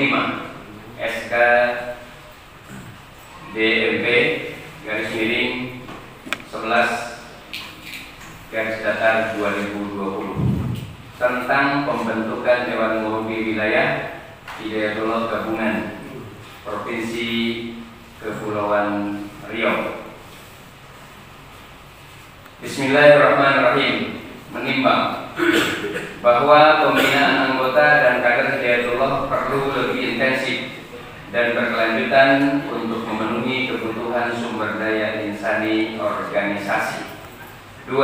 SK DMP garis miring 11/2020 tentang pembentukan Dewan Murabbi Wilayah Hidayatullah Gabungan Provinsi Kepulauan Riau. Bismillahirrahmanirrahim. Menimbang bahwa pembinaan anggota dan kader Hidayatullah perlu lebih intensif dan berkelanjutan untuk memenuhi kebutuhan sumber daya insani organisasi. 2.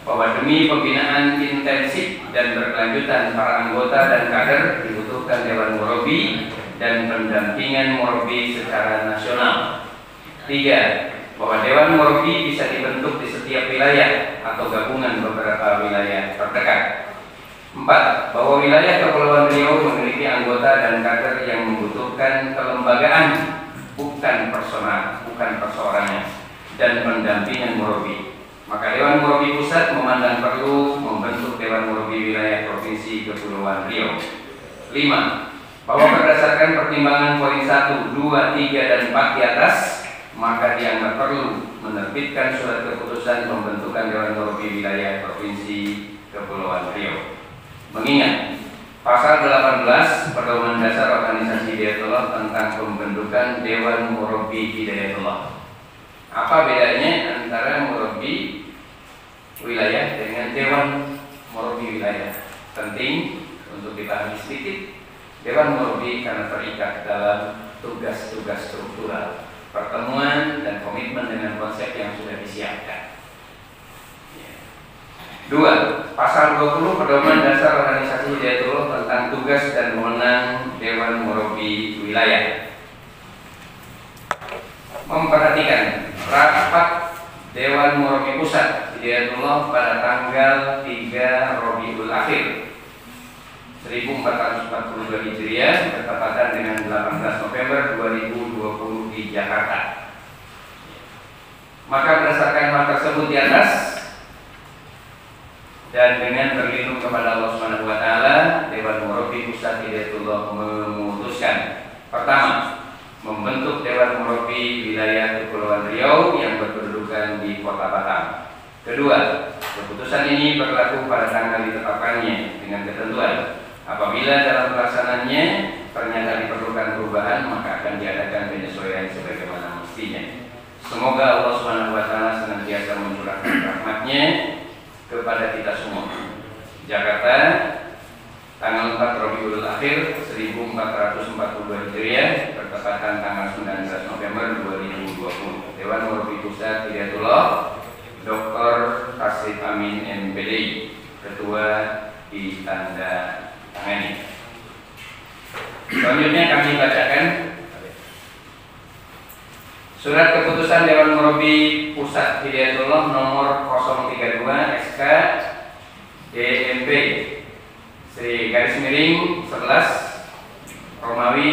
Bahwa demi pembinaan intensif dan berkelanjutan para anggota dan kader dibutuhkan Dewan Murabbi dan pendampingan Murabbi secara nasional. 3. Bahwa Dewan Murabbi bisa dibentuk di setiap wilayah atau gabungan beberapa wilayah terdekat. 4. Bahwa wilayah Kepulauan Riau memiliki anggota dan kader yang membutuhkan kelembagaan, bukan perseorangan, dan pendampingan Murabbi. Maka Dewan Murabbi Pusat memandang perlu membentuk Dewan Murabbi Wilayah Provinsi Kepulauan Riau. 5. Bahwa berdasarkan pertimbangan poin 1, 2, 3, dan 4 di atas, maka dianggap perlu menerbitkan surat keputusan pembentukan Dewan Murabbi Wilayah Provinsi Kepulauan Riau. Mengingat Pasal 18 Pedoman Dasar Organisasi Hidayatullah tentang pembentukan Dewan Murabbi Hidayatullah. Apa bedanya antara Murabbi Wilayah dengan Dewan Murabbi Wilayah? Penting untuk dipahami sedikit. Dewan Murabbi karena terikat dalam tugas-tugas struktural, pertemuan dan komitmen dengan konsep yang sudah disiapkan. 2. Pasal 20 Pedoman Dasar Organisasi Hidayatullah tentang tugas dan wewenang Dewan Murabbi Wilayah memperhatikan rapat Dewan Murabbi Pusat Hidayatullah pada tanggal 3 Rabiul Akhir 1442 Hijriah bertepatan dengan 18 November 2020 di Jakarta. Maka berdasarkan hal tersebut di atas dan dengan berlindung kepada Allah Subhanahu wa taala, Dewan Murabbi Pusat Hidayatullah memutuskan: pertama, membentuk Dewan Murabbi Wilayah Kepulauan Riau yang berkedudukan di Kota Batam. Kedua, keputusan ini berlaku pada tanggal ditetapkannya dengan ketentuan apabila dalam pelaksanaannya ternyata diperlukan perubahan, maka akan diadakan penyesuaian sebagaimana mestinya. Semoga Allah Subhanahu wa taala senantiasa mencurahkan rahmat-Nya kepada kita semua. Jakarta, tanggal 4 Rabiul Akhir 1442 Hijriah bertepatan tanggal 19 November 2020. Dewan Murabbi Pusat Hidayatullah Dr. Kasif Amin MPDI, Ketua ditanda tangani. Selanjutnya kami bacakan surat keputusan Dewan Murabbi Pusat Hidayatullah nomor 032 SK DMP garis miring 11 Romawi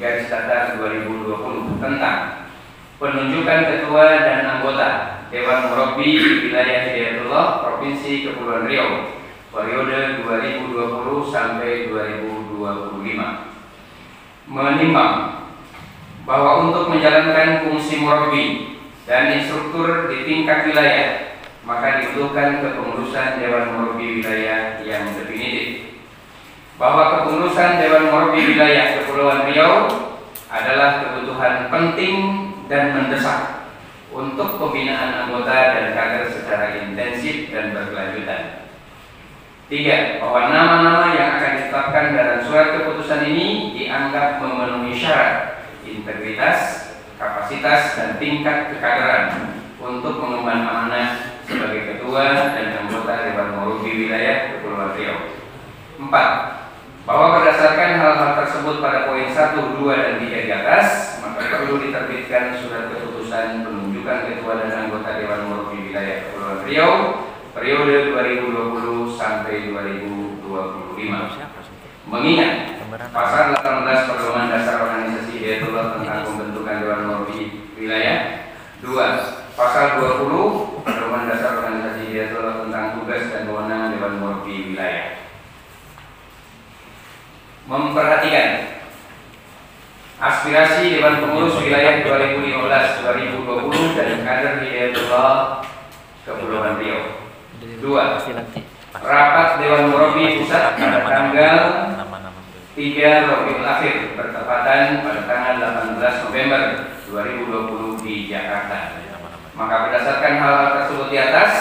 garis datar 2020 tentang penunjukan ketua dan anggota Dewan Murabbi Wilayah Hidayatullah Provinsi Kepulauan Riau periode 2020 sampai 2025. Menimbang bahwa untuk menjalankan fungsi murabbi dan instruktur di tingkat wilayah, maka dibutuhkan kepengurusan Dewan Murabbi Wilayah yang definitif. Bahwa kepengurusan Dewan Murabbi Wilayah Kepulauan Riau adalah kebutuhan penting dan mendesak untuk pembinaan anggota dan kader secara intensif dan berkelanjutan. 3. Bahwa nama-nama yang akan ditetapkan dalam surat keputusan ini dianggap memenuhi syarat integritas, kapasitas, dan tingkat kekaderan untuk mengemban amanah sebagai ketua dan anggota Dewan Murabbi Wilayah Kepulauan Riau. 4. Bahwa berdasarkan hal-hal tersebut pada poin 1, 2, dan 3 di atas, maka perlu diterbitkan surat keputusan penunjukan ketua dan anggota Dewan Murabbi Wilayah Kepulauan Riau periode 2020 sampai 2025. Mengingat Pasal 18 Pedoman Dasar Organisasi Hidayatullah tentang pembentukan Dewan Murabbi Wilayah. 2. Pasal 20 Pedoman Dasar Organisasi Hidayatullah tentang tugas dan wewenang Dewan Murabbi Wilayah. Memperhatikan Aspirasi Dewan Pengurus Wilayah 2015-2020 dan kader Hidayatullah Kepulauan Riau. 2. Rapat Dewan Murabi Pusat pada tanggal 3 Rabiul Akhir bertepatan pada tanggal 18 November 2020 di Jakarta. Maka berdasarkan hal-hal tersebut di atas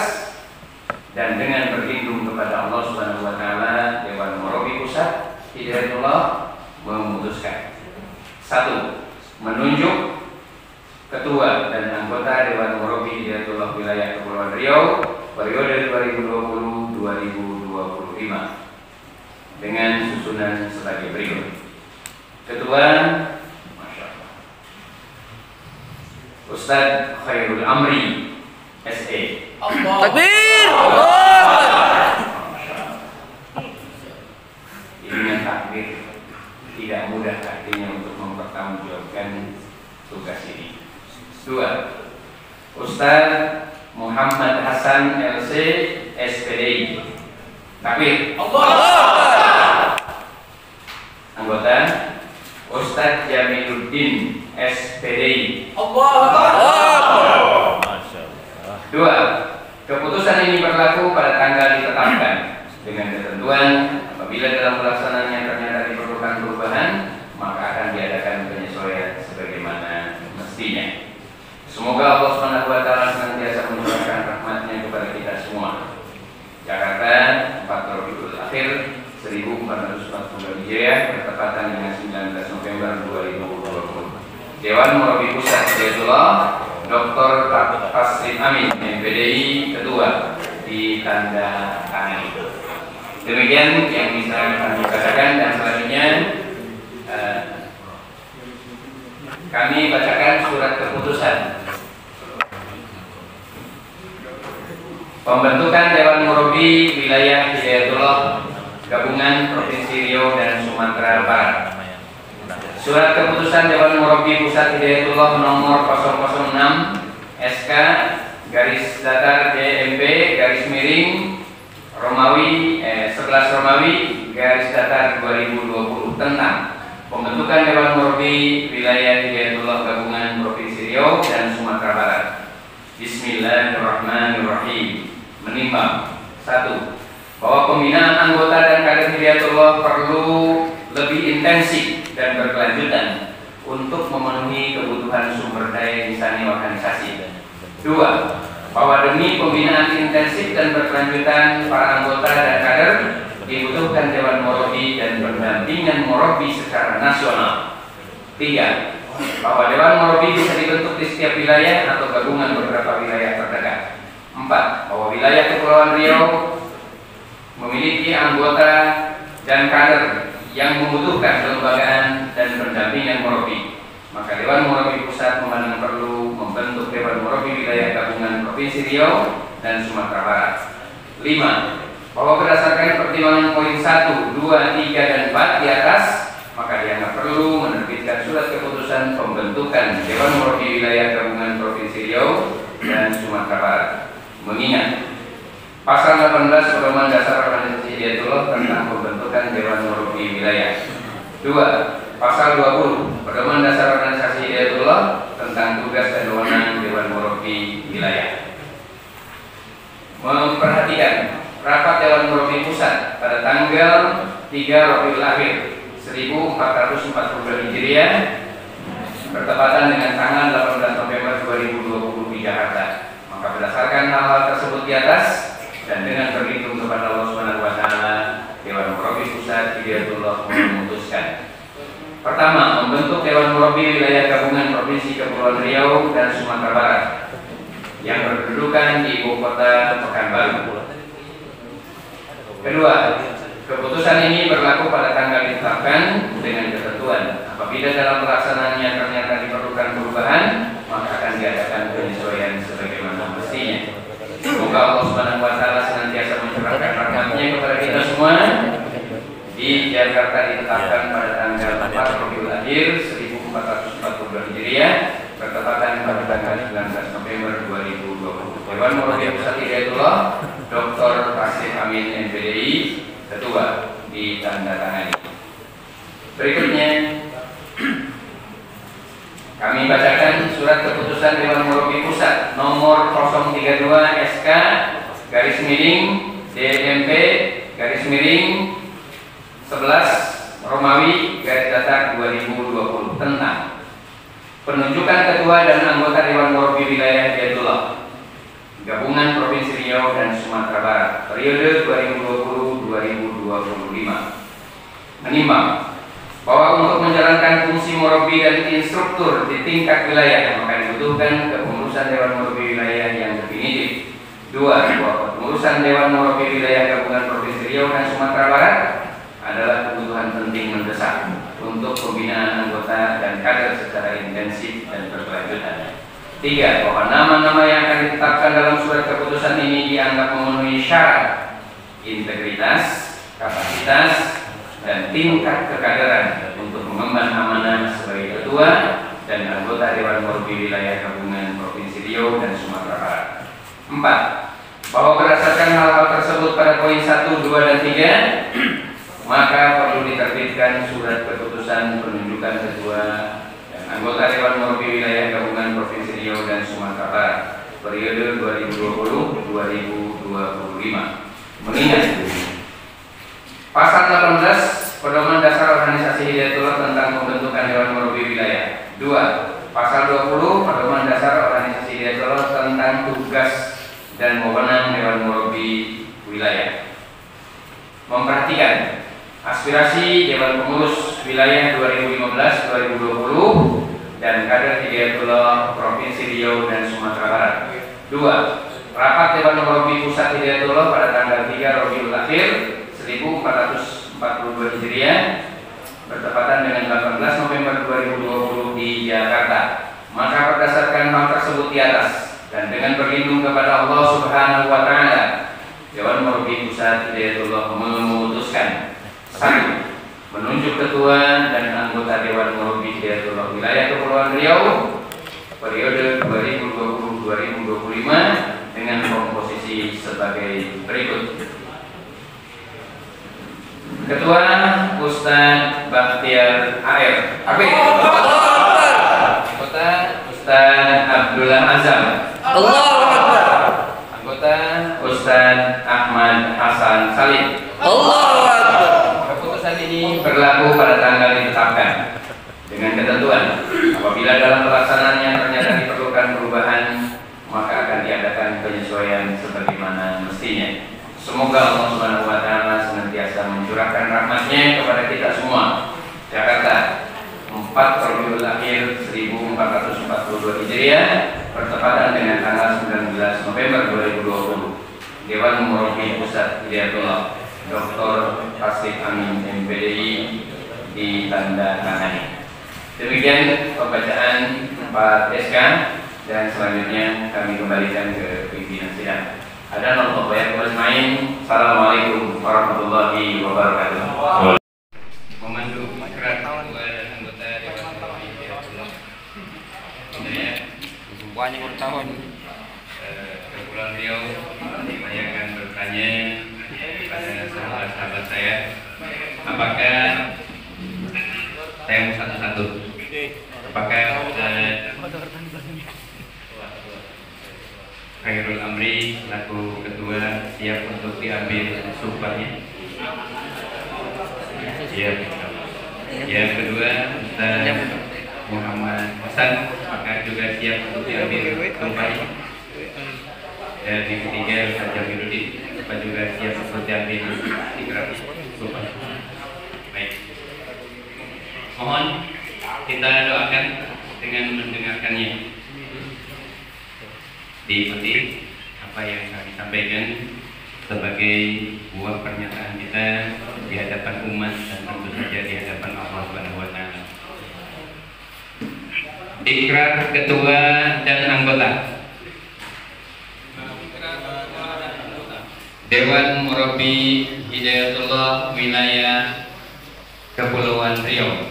dan dengan berlindung kepada Allah Subhanahu wa taala, Dewan Murabi Pusat Hidayatullah memutuskan: 1. Menunjuk ketua dan anggota Dewan Murabi Hidayatullah Wilayah Kepulauan Riau periode 2020-2025 dengan susunan sebagai berikut. Ketua, Masya Allah, Ustadz Khairul Amri, SE. Takbir! Dengan takbir tidak mudah artinya untuk mempertanggungjawabkan tugas ini. 2. Ustadz Muhammad Hasan LC, SPDI. Takbir. Anggota Ustadz Jamiluddin, SPDI. 2. Keputusan ini berlaku pada tanggal ditetapkan dengan ketentuan apabila dalam pelaksanaannya ternyata diperlukan perubahan, maka akan diadakan penyesuaian sebagaimana mestinya. Semoga Allah Subhanahu wa taala senantiasa mencurahkan rahmatnya kepada kita semua. Jakarta, 4 Rabiul Akhir 1442 Hijriah bertepatan dengan 19 November 2020. Dewan Murabi Pusat Hidayatullah Dr. Taslim Amin, MPDI Ketua, ditandatangani. Demikian yang bisa kami katakan, dan selanjutnya kami bacakan surat keputusan pembentukan Dewan Murabi Wilayah Hidayatullah Gabungan Provinsi Riau dan Sumatera Barat. Surat keputusan Dewan Murabi Pusat Hidayatullah nomor 006 SK garis datar DMP garis miring Romawi 11 Romawi garis datar 2020 tentang pembentukan Dewan Murabi Wilayah Hidayatullah Gabungan Provinsi Riau dan Sumatera Barat. Bismillahirrahmanirrahim. Menimbang: 1. Bahwa pembinaan anggota dan kader Hidayatullah perlu lebih intensif dan berkelanjutan untuk memenuhi kebutuhan sumber daya insani organisasi. 2. Bahwa demi pembinaan intensif dan berkelanjutan para anggota dan kader dibutuhkan Dewan Murabi dan pendampingan Murabi secara nasional. 3. Bahwa Dewan Murabi bisa dibentuk di setiap wilayah atau gabungan beberapa wilayah terdekat. 4. Bahwa wilayah Kepulauan Riau memiliki anggota dan kader yang membutuhkan kelembagaan dan pendampingan Murabi. Maka Dewan Murabi Pusat memandang perlu membentuk Dewan Murabi Wilayah Gabungan Provinsi Riau dan Sumatera Barat. 5. Bahwa berdasarkan pertimbangan poin 1, 2, 3, dan 4 di atas, maka dianggap perlu menerbitkan surat keputusan pembentukan Dewan Murabi Wilayah Gabungan Provinsi Riau dan Sumatera Barat. Mengingat Pasal 18 Pedoman Dasar Organisasi Hidayatullah tentang pembentukan Dewan Murabi Wilayah. 2. Pasal 20 Pedoman Dasar Organisasi Hidayatullah tentang tugas dan wewenang Dewan Murabi Wilayah. Memperhatikan rapat Dewan Murabi Pusat pada tanggal 3 Rabiul Akhir 1442 Hijriah bertepatan dengan tanggal 18 November 2020 di Jakarta. Maka berdasarkan hal-hal tersebut di atas dan dengan berlindung kepada Allah Subhanahu wa taala, Dewan Murabi Pusat Hidayatullah memutuskan: pertama, membentuk Dewan Murabi Wilayah Gabungan Provinsi Kepulauan Riau dan Sumatera Barat yang berkedudukan di ibu kota Pekanbaru. Kedua, keputusan ini berlaku pada tanggal ditetapkan dengan ketentuan apabila dalam pelaksanaannya ternyata diperlukan perubahan, maka akan diadakan penyesuaian sebagaimana mestinya. Semoga Allah Subhanahu wa taala senantiasa mencurahkan rahmatnya kepada kita semua. Di Jakarta ditetapkan pada tanggal 4 Rabiul Akhir 1442 Hijriah bertepatan pada tanggal 19 November 2020. Dewan Murabi Pusat Hidayatullah Dr. Taslim Amin, MPDI Ketua, ditandatangani. Berikutnya Kami bacakan surat keputusan Dewan Murabi Pusat nomor 032 SK garis miring DMP garis miring 11 Romawi garis datar 2020 tentang penunjukan ketua dan anggota Dewan Murabi Wilayah Hidayatullah Gabungan Provinsi Riau dan Sumatera Barat periode 2020-2025 menimbang bahwa untuk menjalankan fungsi murabi dan instruktur di tingkat wilayah maka dibutuhkan kepengurusan Dewan Murabi Wilayah yang definitif. 2. Bahwa kepengurusan Dewan Murabi Wilayah Gabungan Provinsi Riau dan Sumatera Barat adalah kebutuhan penting mendesak untuk pembinaan anggota dan kader secara intensif dan berkelanjutan. 3. Bahwa nama-nama yang akan ditetapkan dalam surat keputusan ini dianggap memenuhi syarat integritas, kapasitas, dan tingkat kekaderan untuk mengemban amanah sebagai ketua dan anggota Dewan Murabi Wilayah Gabungan Provinsi Riau dan Sumatera Barat. 4. Bahwa berdasarkan hal-hal tersebut pada poin 1, 2, dan 3 maka perlu diterbitkan surat keputusan penunjukan ketua dan anggota Dewan Murabi Wilayah Gabungan Provinsi Riau dan Sumatera Barat periode 2020-2025. Mengingat Pasal 18 Pedoman Dasar Organisasi Hidayatullah tentang pembentukan Dewan Murabi Wilayah. 2. Pasal 20 Pedoman Dasar Organisasi Hidayatullah tentang tugas dan wewenang Dewan Murabi Wilayah. Memperhatikan aspirasi Dewan Pengurus Wilayah 2015-2020 dan kader Hidayatullah Provinsi Riau dan Sumatera Barat. 2. Rapat Dewan Murabi Pusat Hidayatullah pada tanggal 3 Rabiul Akhir 1442 Hijriah bertepatan dengan 18 November 2020 di Jakarta. Maka berdasarkan hal tersebut di atas dan dengan berlindung kepada Allah Subhanahu wa taala, Dewan Murabi Pusat Hidayatullah memutuskan 1. Menunjuk ketua dan anggota Dewan Murabi Hidayatullah Wilayah Kepulauan Riau periode 2020-2025 dengan komposisi sebagai berikut. Ketua Ustaz Bakhtiar AR Anggota Ustaz Abdullah Azam Allahu Akbar. Anggota Ustaz Ahmad Hasan Salim Allahu Akbar. Keputusan ini berlaku pada tanggal ditetapkan dengan ketentuan apabila dalam pelaksanaannya ternyata diperlukan perubahan maka akan diadakan penyesuaian sebagaimana mestinya. Semoga Allah Subhanahu wa taala senantiasa mencurahkan rahmat-Nya kepada kita semua. Jakarta, 4 Rabiul Akhir 1442 Hijriah bertepatan dengan tanggal 19 November 2020. Dewan Murabi Pusat Hidayatullah Dr. Taslim Amin MPDI ditandatangani. Demikian pembacaan 4 SK dan selanjutnya kami kembalikan ke pimpinan sidang. Ada nol bayar main. Assalamualaikum warahmatullahi wabarakatuh. Memandu keras ketua dan anggota Dewan Murabi Hidayatullah. Banyak wartawan Kepulauan Riau. Saya akan bertanya pada sahabat-sahabat saya, apakah saya mau satu-satu? Apakah Khairul Amri selaku ketua siap untuk diambil sumpahnya? Siap. Yang kedua Ustaz Muhammad Hasan apakah juga siap untuk diambil sumpahnya? Dan yang ketiga Ustaz Jamiluddin apakah juga siap untuk diambil sumpah? Baik. Mohon kita doakan dengan mendengarkannya. Diikuti apa yang kami sampaikan sebagai buah pernyataan kita di hadapan umat dan tentu saja di hadapan Allah Subhanahu wa taala. Ikrar ketua dan anggota Dewan Murabi Hidayatullah Wilayah Kepulauan Riau.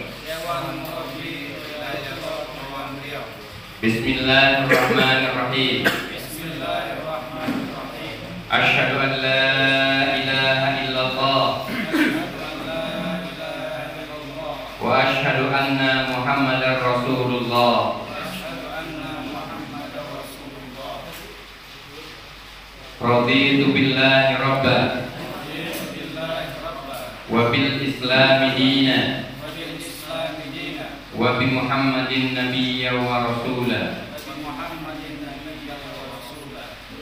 Bismillahirrahmanirrahim. Asyhadu an la ilaha illallah wa asyhadu anna Muhammadar Rasulullah. Raditu billahi rabba wa bil islami dina wa bi Muhammadin nabiyya wa rasula.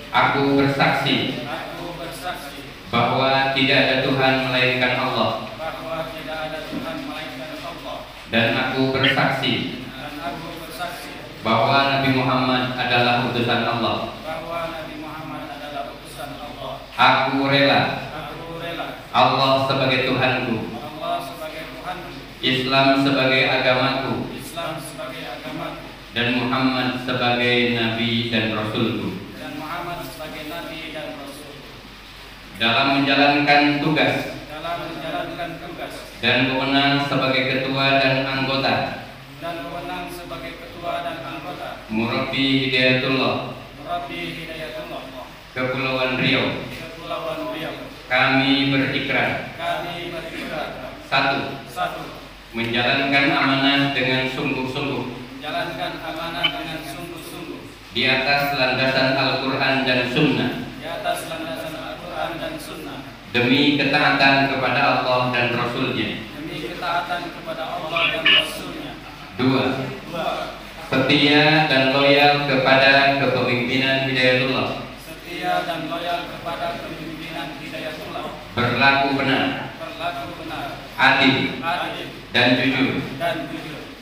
Aku bersaksi bahwa tidak ada Tuhan melainkan Allah. Dan aku bersaksi bahwa Nabi Muhammad adalah utusan Allah. Aku rela Allah sebagai Tuhanku, Islam sebagai agamaku, dan Muhammad sebagai Nabi dan Rasulku. Dalam menjalankan tugas dan wewenang sebagai ketua dan anggota Murabbi Hidayatullah Kepulauan Riau, kami berikrar. 1. Menjalankan amanah dengan sungguh-sungguh di atas landasan Al-Quran dan Sunnah, demi ketaatan kepada Allah dan Rasulnya. 2. Setia dan loyal kepada kepemimpinan Hidayatullah. Berlaku benar, adil, dan jujur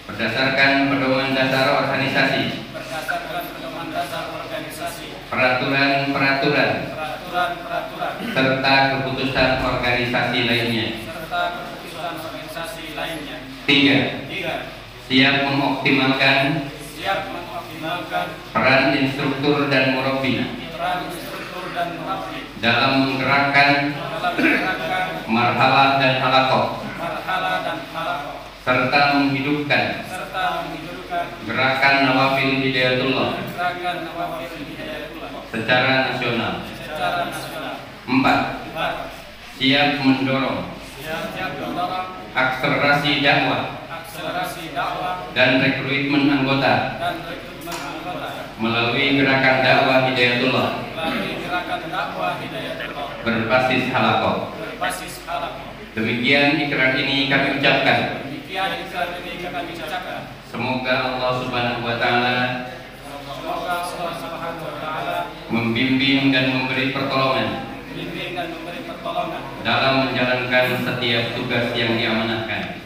berdasarkan pedoman dasar organisasi, peraturan-peraturan, serta keputusan organisasi lainnya. 3. Siap mengoptimalkan peran instruktur dan murabbi dalam menggerakkan marhalah dan halaqah, serta menghidupkan gerakan Nawafil Hidayatullah secara nasional. 4. Siap mendorong akselerasi dakwah dan rekrutmen anggota melalui gerakan dakwah Hidayatullah berbasis halaqah. Demikian ikrar ini kami ucapkan. Semoga Allah Subhanahu wa taala membimbing dan memberi pertolongan dalam menjalankan setiap tugas yang diamanahkan.